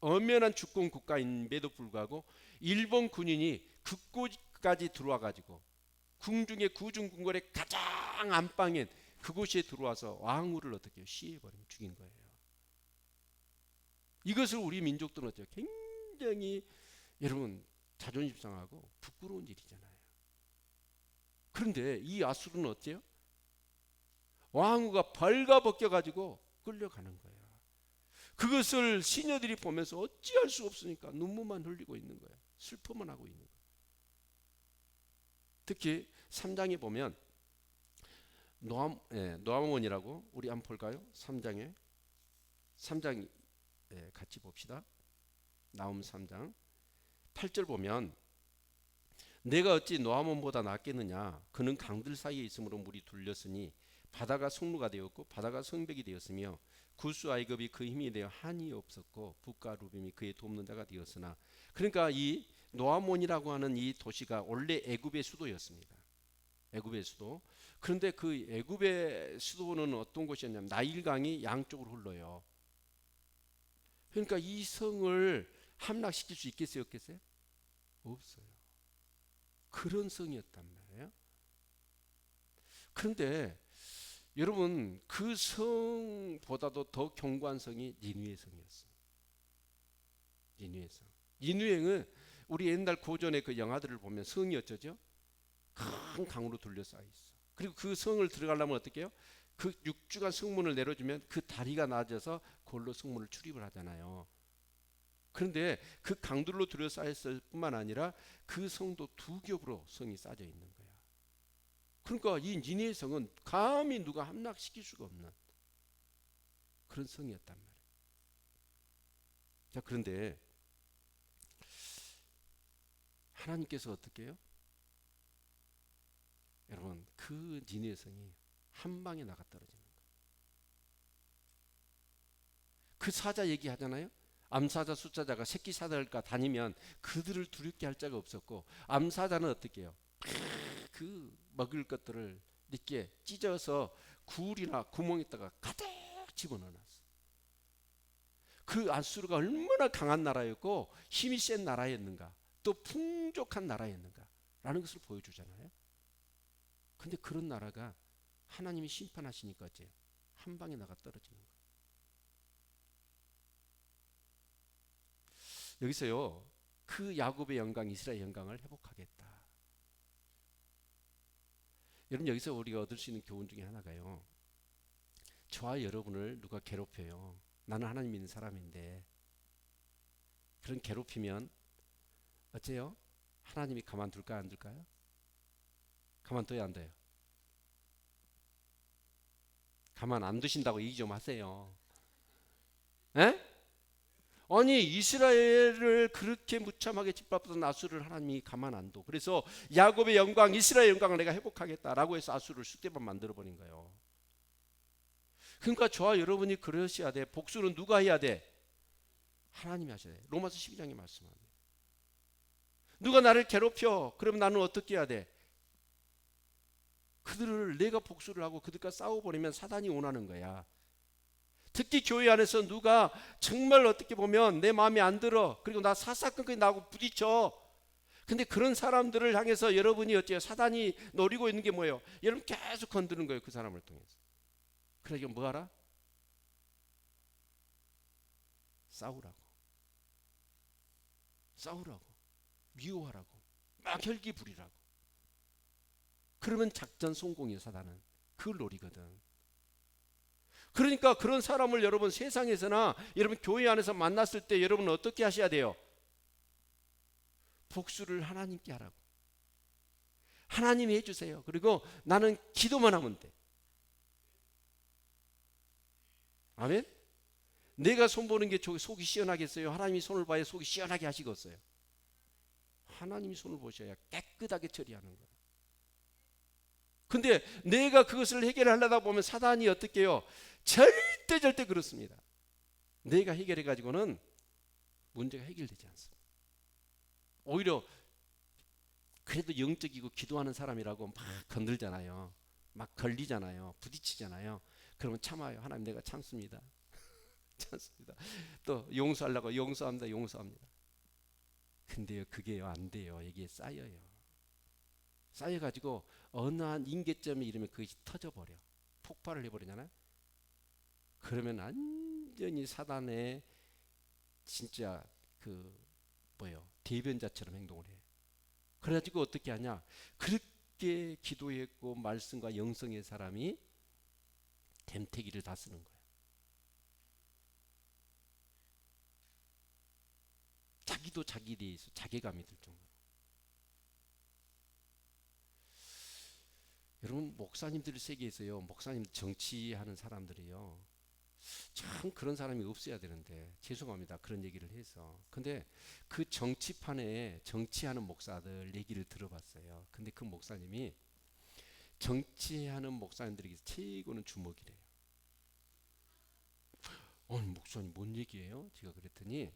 엄연한 주권 국가임에도 불구하고 일본 군인이 그곳까지 들어와 가지고 궁중의 구중 궁궐의 가장 안방인 그곳에 들어와서 왕후를 어떻게 시해버리면 죽인 거예요. 이것을 우리 민족들은 어때요? 굉장히 여러분 자존심 상하고 부끄러운 일이잖아요. 그런데 이 아수르는 어때요? 왕후가 벌거벗겨 가지고 끌려가는 거예요. 그것을 시녀들이 보면서 어찌할 수 없으니까 눈물만 흘리고 있는 거예요. 슬퍼만 하고 있는 거예요. 특히 3장에 보면 노아몬이라고 우리 한번 볼까요? 3장 같이 봅시다. 나움 3장 8절 보면 내가 어찌 노아몬보다 낫겠느냐 그는 강들 사이에 있으므로 물이 둘렸으니 바다가 성루가 되었고 바다가 성벽이 되었으며 구스 아이굽이 그 힘이 되어 한이 없었고 북과 루빔이 그의 돕는 자가 되었으나 그러니까 이 노아몬이라고 하는 이 도시가 원래 애굽의 수도였습니다. 애굽의 수도. 그런데 그 애굽의 수도는 어떤 곳이었냐면 나일강이 양쪽으로 흘러요. 그러니까 이 성을 함락시킬 수 있겠어요, 없겠어요? 없어요. 그런 성이었단 말이에요. 그런데 여러분 그 성보다도 더 견고한 성이 니느웨 성이었어요. 니느웨 성. 니느웨는 우리 옛날 고전의 그 영화들을 보면 성이 어쩌죠? 큰 강으로 둘러싸여 있어. 그리고 그 성을 들어가려면 어떻게 해요? 그 6주간 성문을 내려주면 그 다리가 낮아서 그걸로 성문을 출입을 하잖아요. 그런데 그 강들로 둘러싸였을 뿐만 아니라 그 성도 두 겹으로 성이 쌓여 있는 거야. 그러니까 이 니느웨 성은 감히 누가 함락시킬 수가 없는 그런 성이었단 말이에요. 자, 그런데 하나님께서 어떻게 해요? 여러분 그 니느웨 성이 한 방에 나가 떨어지는 거예요. 그 사자 얘기하잖아요. 암사자 숫자자가 새끼 사자들과 다니면 그들을 두렵게 할 자가 없었고 암사자는 어떻게 해요? 그 먹을 것들을 이렇게 찢어서 굴이나 구멍에다가 가득 집어넣어놨어. 그 아수르가 얼마나 강한 나라였고 힘이 센 나라였는가 또 풍족한 나라였는가 라는 것을 보여주잖아요. 근데 그런 나라가 하나님이 심판하시니까 어째요? 한 방에 나가 떨어지는 거예요. 여기서요 그 야곱의 영광 이스라엘 영광을 회복하겠다. 여러분 여기서 우리가 얻을 수 있는 교훈 중에 하나가요. 저와 여러분을 누가 괴롭혀요. 나는 하나님 믿는 사람인데 그런 괴롭히면 어째요? 하나님이 가만둘까요? 안 둘까요? 가만둬야 안 돼요? 가만 안 두신다고 얘기 좀 하세요. 에? 아니 이스라엘을 그렇게 무참하게 짓밟았던 아수르를 하나님이 가만 안 둬. 그래서 야곱의 영광 이스라엘 영광을 내가 회복하겠다라고 해서 아수르를 쑥대밭 만들어버린 거예요. 그러니까 저와 여러분이 그러셔야 돼. 복수는 누가 해야 돼? 하나님이 하셔야 돼. 로마서 12장에 말씀합니다. 누가 나를 괴롭혀 그러면 나는 어떻게 해야 돼? 그들을 내가 복수를 하고 그들과 싸워버리면 사단이 원하는 거야. 특히 교회 안에서 누가 정말 어떻게 보면 내 마음에 안 들어 그리고 나 사사건건이 나하고 부딪혀. 근데 그런 사람들을 향해서 여러분이 어째요? 사단이 노리고 있는 게 뭐예요? 여러분 계속 건드는 거예요. 그 사람을 통해서. 그러니까 뭐 하라? 싸우라고 미워하라고 막 혈기 부리라고. 그러면 작전 성공이에요. 사단은 그걸 노리거든. 그러니까 그런 사람을 여러분 세상에서나 여러분 교회 안에서 만났을 때 여러분 어떻게 하셔야 돼요? 복수를 하나님께 하라고. 하나님이 해주세요. 그리고 나는 기도만 하면 돼. 아멘? 내가 손 보는 게 속이 시원하겠어요? 하나님이 손을 봐야 속이 시원하게 하시겠어요? 하나님이 손을 보셔야 깨끗하게 처리하는 거예요. 근데 내가 그것을 해결하려다 보면 사단이 어떻게 해요? 절대 그렇습니다. 내가 해결해 가지고는 문제가 해결되지 않습니다. 오히려 그래도 영적이고 기도하는 사람이라고 막 건들잖아요. 막 걸리잖아요. 부딪히잖아요. 그러면 참아요. 하나님 내가 참습니다. 참습니다. 또 용서하려고 용서합니다. 근데요 그게요 안 돼요. 이게 쌓여요. 쌓여가지고 어느 한 임계점이 이르면 그것이 터져버려. 폭발을 해버리잖아요. 그러면 완전히 사단의 진짜 대변자처럼 행동을 해. 그래가지고 어떻게 하냐? 그렇게 기도했고 말씀과 영성의 사람이 됨태기를 다 쓰는 거예요. 자기도 자기에 대해서 자괴감이 들 정도로. 여러분 목사님들 세계에서요, 목사님 정치하는 사람들이요, 참 그런 사람이 없어야 되는데 죄송합니다 그런 얘기를 해서. 근데 그 정치판에 정치하는 목사들 얘기를 들어봤어요. 근데 그 목사님이 정치하는 목사님들에게 최고는 주먹이래요. 목사님 뭔 얘기예요? 제가 그랬더니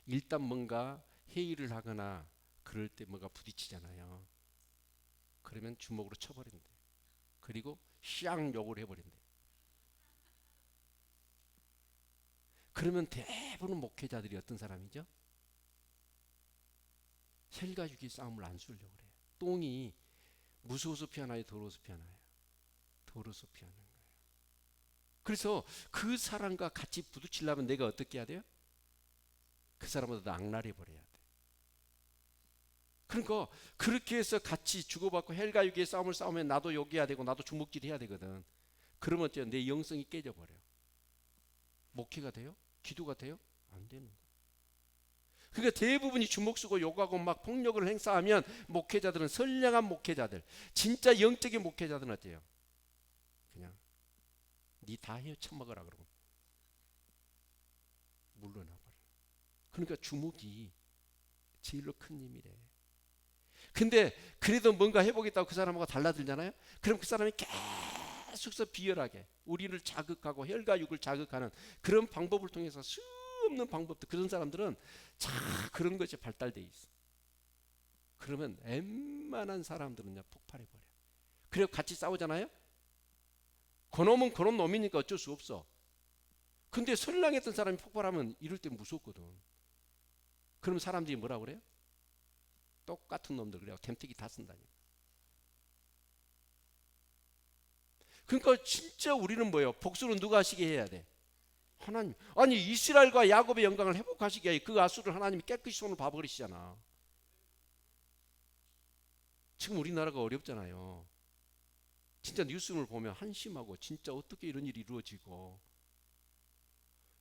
일단 뭔가 회의를 하거나 그럴 때 뭔가 부딪히잖아요. 그러면 주먹으로 쳐버린대. 그리고 샹 욕을 해버린대. 그러면 대부분 목회자들이 어떤 사람이죠? 혈과 육의 싸움을 안 쓰려고 그래요. 똥이 무서워서 피하나요? 더러워서 피하나요? 더러워서 피하는 거예요. 그래서 그 사람과 같이 부딪히려면 내가 어떻게 해야 돼요? 그 사람보다 악랄해 버려야 돼. 그러니까 그렇게 해서 같이 주고받고 혈과 육의 싸움을 싸우면 나도 욕해야 되고 나도 주먹질 해야 되거든. 그러면 어때요? 내 영성이 깨져버려. 목회가 돼요? 기도가 돼요? 안 되는 거예요. 그러니까 대부분이 주먹 쓰고 욕하고 막 폭력을 행사하면 목회자들은, 선량한 목회자들, 진짜 영적인 목회자들은 어때요? 그냥 니 다 해 처먹어라 그러고 물러나 버려. 그러니까 주먹이 제일로 큰 힘이래. 근데 그래도 뭔가 해보겠다고 그 사람하고 달라들잖아요. 그럼 그 사람이 계속해서 비열하게 우리를 자극하고 혈과 육을 자극하는 그런 방법을 통해서 수없는 방법들, 그런 사람들은 자 그런 것이 발달돼 있어. 그러면 웬만한 사람들은요 폭발해버려. 그리고 같이 싸우잖아요. 그놈은 그놈 놈이니까 어쩔 수 없어. 근데 선량했던 사람이 폭발하면 이럴 때 무섭거든. 그럼 사람들이 뭐라 그래요? 똑같은 놈들 그래요. 템택이 다 쓴다니. 그러니까 진짜 우리는 뭐예요? 복수는 누가 하시게 해야 돼? 하나님. 아니 이스라엘과 야곱의 영광을 회복하시게 해. 그 아수를 하나님이 깨끗이 손을 봐버리시잖아. 지금 우리나라가 어렵잖아요. 진짜 뉴스를 보면 한심하고 진짜 어떻게 이런 일이 이루어지고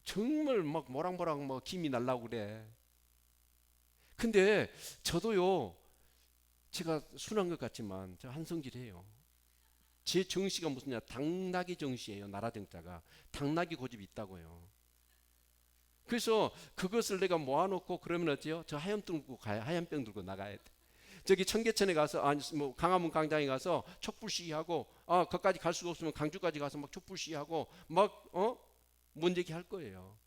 정말 막 모락모락 뭐 김이 날라고 그래. 근데 저도요, 제가 순한 것 같지만 저 한성질해요. 제 정씨가 무슨냐, 당나귀 정씨예요. 나라 정자가 당나귀 고집이 있다고요. 그래서 그것을 내가 모아놓고 그러면 어때요? 저 하얀병 들고 가야, 하얀병 들고 나가야 돼. 저기 청계천에 가서, 아니 뭐 강화문 광장에 가서 촛불 시위하고, 거기까지 갈 수 없으면 강주까지 가서 막 촛불 시위하고 막 문제기 할 거예요.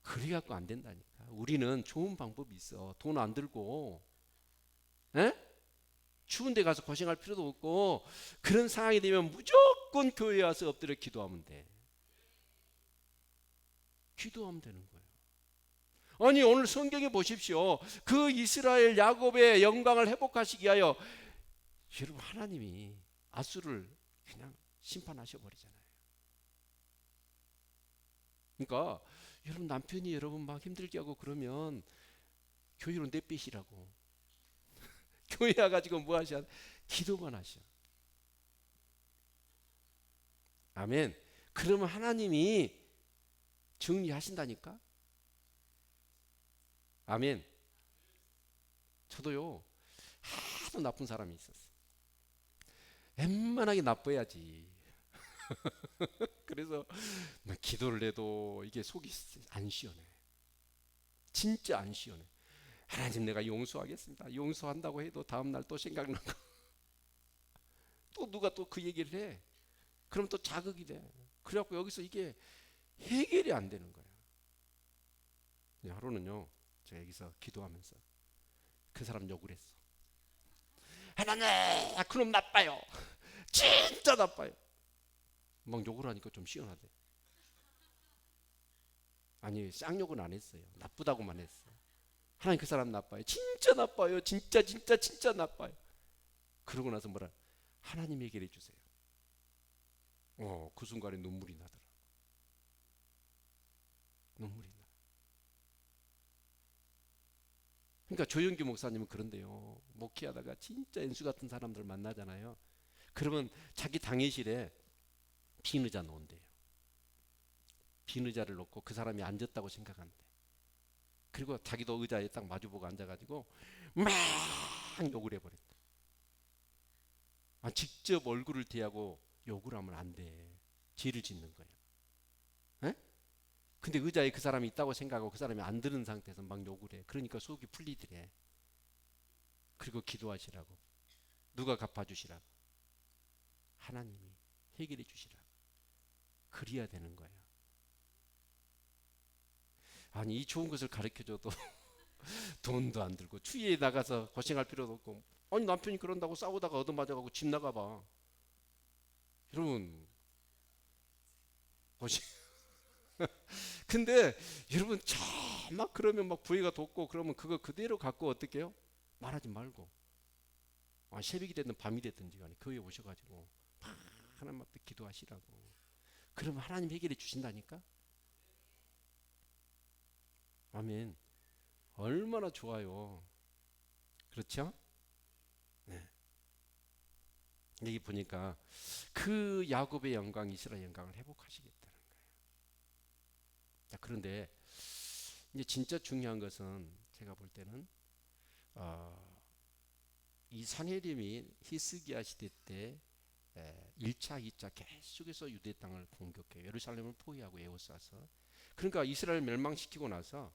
그래갖고 안 된다니까. 우리는 좋은 방법이 있어. 돈 안 들고, 에? 추운 데 가서 고생할 필요도 없고, 그런 상황이 되면 무조건 교회에 와서 엎드려 기도하면 돼. 기도하면 되는 거예요. 아니 오늘 성경에 보십시오. 그 이스라엘 야곱의 영광을 회복하시기 위하여 여러분 하나님이 아수를 그냥 심판하셔 버리잖아요. 그러니까 여러분 남편이 여러분 막 힘들게 하고 그러면 교회로 내빼시라고. 교회 와가지고 뭐 하셔? 기도만 하셔. 아멘. 그러면 하나님이 정리하신다니까. 아멘. 저도요 하도 나쁜 사람이 있었어요. 웬만하게 나빠야지. 그래서 뭐 기도를 해도 이게 속이 안 시원해. 진짜 안 시원해. 하나님 내가 용서하겠습니다. 용서한다고 해도 다음날 또 생각나고 또 누가 또 그 얘기를 해. 그럼 또 자극이 돼. 그래갖고 여기서 이게 해결이 안 되는 거야. 하루는요 제가 여기서 기도하면서 그 사람 욕을 했어. 하나님 그놈 나빠요. 진짜 나빠요. 막 욕을 하니까 좀 시원하대. 아니 쌍욕은 안 했어요. 나쁘다고만 했어. 하나님 그 사람 나빠요. 진짜 나빠요. 진짜 진짜 진짜 나빠요. 그러고 나서 뭐라 하나님 해결해 주세요. 그 순간에 눈물이 나더라. 눈물이 나. 그러니까 조영규 목사님은 그런데요. 목회하다가 진짜 εν수 같은 사람들 만나잖아요. 그러면 자기 당회실에 빈 의자 놓은대요. 빈 의자를 놓고 그 사람이 앉았다고 생각한대. 그리고 자기도 의자에 딱 마주보고 앉아가지고 막 욕을 해버린다. 직접 얼굴을 대하고 욕을 하면 안 돼. 죄를 짓는 거예요. 에? 근데 의자에 그 사람이 있다고 생각하고 그 사람이 안 드는 상태에서 막 욕을 해. 그러니까 속이 풀리더래. 그리고 기도하시라고. 누가 갚아주시라고. 하나님이 해결해 주시라고. 그래야 되는 거예요. 아니 이 좋은 것을 가르쳐줘도 돈도 안 들고 추위에 나가서 고생할 필요도 없고, 아니 남편이 그런다고 싸우다가 얻어맞아가고 집 나가봐. 여러분 고생. 근데 여러분 막 그러면 막 부해가 돋고 그러면 그거 그대로 갖고 어떻게 해요? 말하지 말고 새벽이 됐든 밤이 됐든지 간에 교회에 오셔가지고 하나님 앞에 기도하시라고. 그러면 하나님 해결해 주신다니까. 아멘. 얼마나 좋아요. 그렇죠? 네. 여기 보니까 그 야곱의 영광 이스라엘 영광을 회복하시겠다는 거예요. 자, 그런데 이제 진짜 중요한 것은 제가 볼 때는 이 산헤립이 히스기야 시대 때 1차, 2차 계속해서 유대 땅을 공격해요. 예루살렘을 포위하고 에워싸서. 그러니까 이스라엘 멸망시키고 나서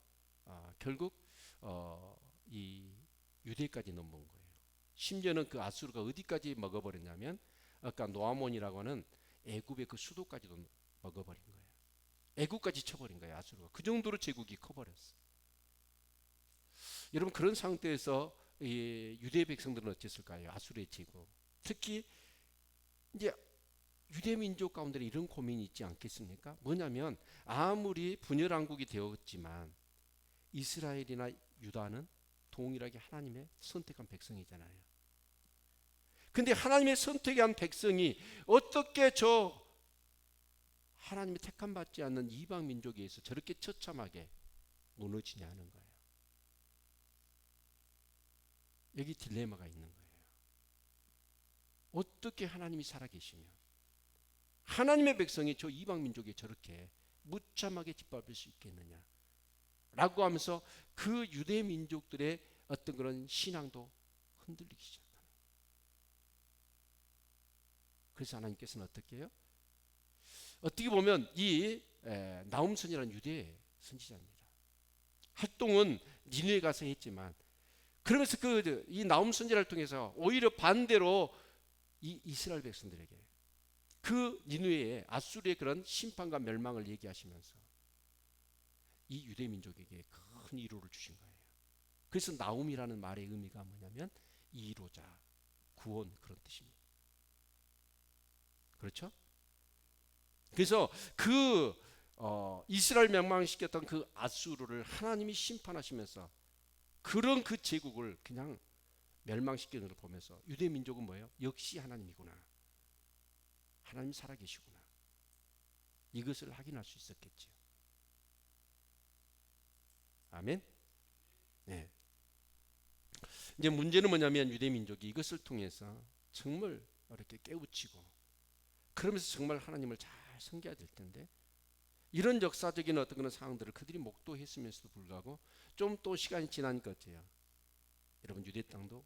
결국 이 유대까지 넘어온 거예요. 심지어는 그 아수르가 어디까지 먹어버렸냐면 아까 노아몬이라고 하는 애굽의 그 수도까지도 먹어버린 거예요. 애굽까지 쳐버린 거예요. 아수르가. 그 정도로 제국이 커버렸어. 여러분 그런 상태에서 이 유대 백성들은 어땠을까요? 아수르의 제국. 특히 이제 유대 민족 가운데 이런 고민이 있지 않겠습니까? 뭐냐면 아무리 분열왕국이 되었지만 이스라엘이나 유다는 동일하게 하나님의 선택한 백성이잖아요. 근데 하나님의 선택한 백성이 어떻게 저 하나님의 택함 받지 않는 이방 민족에 의해서 저렇게 처참하게 무너지냐 하는 거예요. 여기 딜레마가 있는 거예요. 어떻게 하나님이 살아계시며 하나님의 백성이 저 이방 민족에 저렇게 무참하게 짓밟을 수 있겠느냐 라고 하면서 그 유대 민족들의 어떤 그런 신앙도 흔들리기 시작합니다. 그래서 하나님께서는 어떻게 해요? 어떻게 보면 이 나훔선이라는 유대 선지자입니다. 활동은 니느웨 가서 했지만 그러면서 이 나훔 선지자를 통해서 오히려 반대로 이 이스라엘 백성들에게 그 니느웨의 아수르의 그런 심판과 멸망을 얘기하시면서 이 유대 민족에게 큰 위로를 주신 거예요. 그래서 나움이라는 말의 의미가 뭐냐면 위로자, 구원 그런 뜻입니다. 그렇죠? 그래서 그 이스라엘 멸망시켰던 그 아수르를 하나님이 심판하시면서 그런 그 제국을 그냥 멸망시키는 걸 보면서 유대 민족은 뭐예요? 역시 하나님이구나. 하나님 살아계시구나. 이것을 확인할 수 있었겠죠. 아멘. 네. 이제 문제는 뭐냐면 유대 민족이 이것을 통해서 정말 이렇게 깨우치고 그러면서 정말 하나님을 잘 섬겨야 될 텐데, 이런 역사적인 어떤 그런 상황들을 그들이 목도했으면서도 불구하고 좀 또 시간이 지나니까 어째요? 여러분, 유대 땅도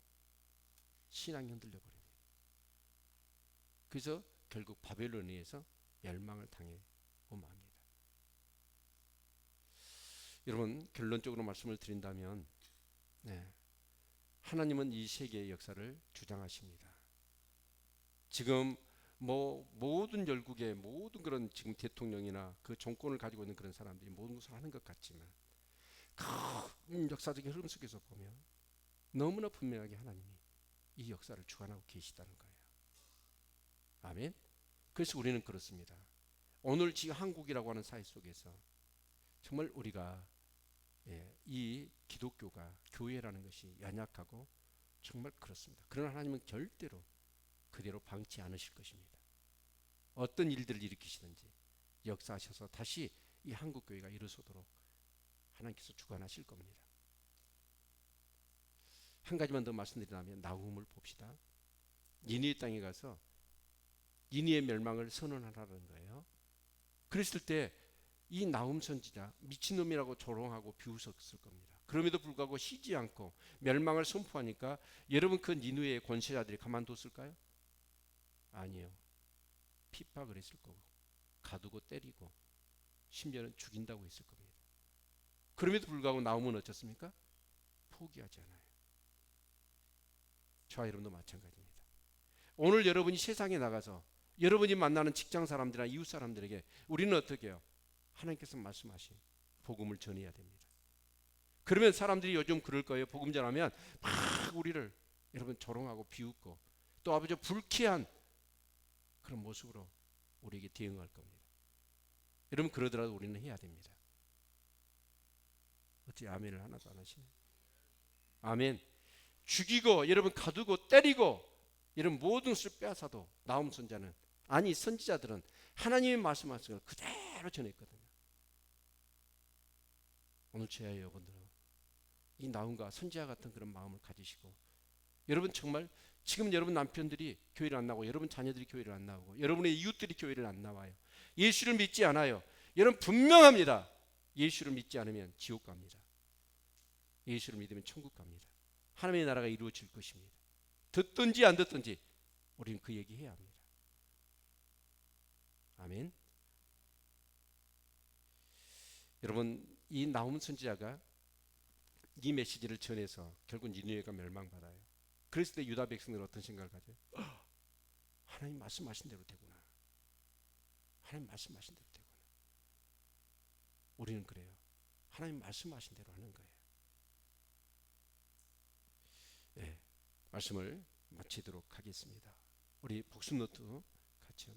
신앙이 흔들려 버립니다. 그래서 결국 바벨론에 의해서 멸망을 당하고 맙니다. 여러분, 결론적으로 말씀을 드린다면, 네, 하나님은 이 세계의 역사를 주장하십니다. 지금 뭐 모든 열국의 모든 그런 지금 대통령이나 그 정권을 가지고 있는 그런 사람들이 모든 것을 하는 것 같지만, 큰 역사적인 흐름 속에서 보면 너무나 분명하게 하나님이 이 역사를 주관하고 계시다는 거예요. 아멘. 그래서 우리는 그렇습니다. 오늘 지금 한국이라고 하는 사회 속에서 정말 우리가, 이 기독교가, 교회라는 것이 연약하고 정말 그렇습니다. 그러나 하나님은 절대로 그대로 방치 않으실 것입니다. 어떤 일들을 일으키시든지 역사하셔서 다시 이 한국교회가 일어서도록 하나님께서 주관하실 겁니다. 한 가지만 더 말씀드리자면 나훔을 봅시다. 니느웨 땅에 가서 니느웨 멸망을 선언하라는 거예요. 그랬을 때 이 나훔 선지자 미친놈이라고 조롱하고 비웃었을 겁니다. 그럼에도 불구하고 쉬지 않고 멸망을 선포하니까 여러분, 그 니느웨의 권세자들이 가만뒀을까요? 아니요. 핍박을 했을 거고, 가두고 때리고, 심지어는 죽인다고 했을 겁니다. 그럼에도 불구하고 나훔은 어떻습니까? 포기하지 않아요. 저와 여러분도 마찬가지입니다. 오늘 여러분이 세상에 나가서 여러분이 만나는 직장 사람들이나 이웃 사람들에게 우리는 어떻게 해요? 하나님께서 말씀하신 복음을 전해야 됩니다. 그러면 사람들이 요즘 그럴 거예요. 복음 전하면 막 우리를 여러분 조롱하고 비웃고 또 아버지 불쾌한 그런 모습으로 우리에게 대응할 겁니다. 여러분, 그러더라도 우리는 해야 됩니다. 어찌 아멘을 하나도 안 하시네. 아멘. 죽이고 여러분 가두고 때리고 이런 모든 것을 빼앗아도 나훔 선자는, 아니 선지자들은 하나님의 말씀하신 걸 그대로 전했거든요. 오늘 저와 여러분들은 이 나훔과 선지자 같은 그런 마음을 가지시고, 여러분 정말 지금 여러분 남편들이 교회를 안 나오고 여러분 자녀들이 교회를 안 나오고 여러분의 이웃들이 교회를 안 나와요. 예수를 믿지 않아요. 여러분 분명합니다. 예수를 믿지 않으면 지옥 갑니다. 예수를 믿으면 천국 갑니다. 하나님의 나라가 이루어질 것입니다. 듣든지 안 듣든지 우리는 그 얘기 해야 합니다. 아멘. 여러분, 이 나훔 선지자가 이 메시지를 전해서 결국 니느웨가 멸망받아요. 그랬을 때 유다 백성들은 어떤 생각을 가져요? 하나님 말씀하신 대로 되구나. 하나님 말씀하신 대로 되구나. 우리는 그래요. 하나님 말씀하신 대로 하는 거예요. 네, 말씀을 마치도록 하겠습니다. 우리 복습 노트 같이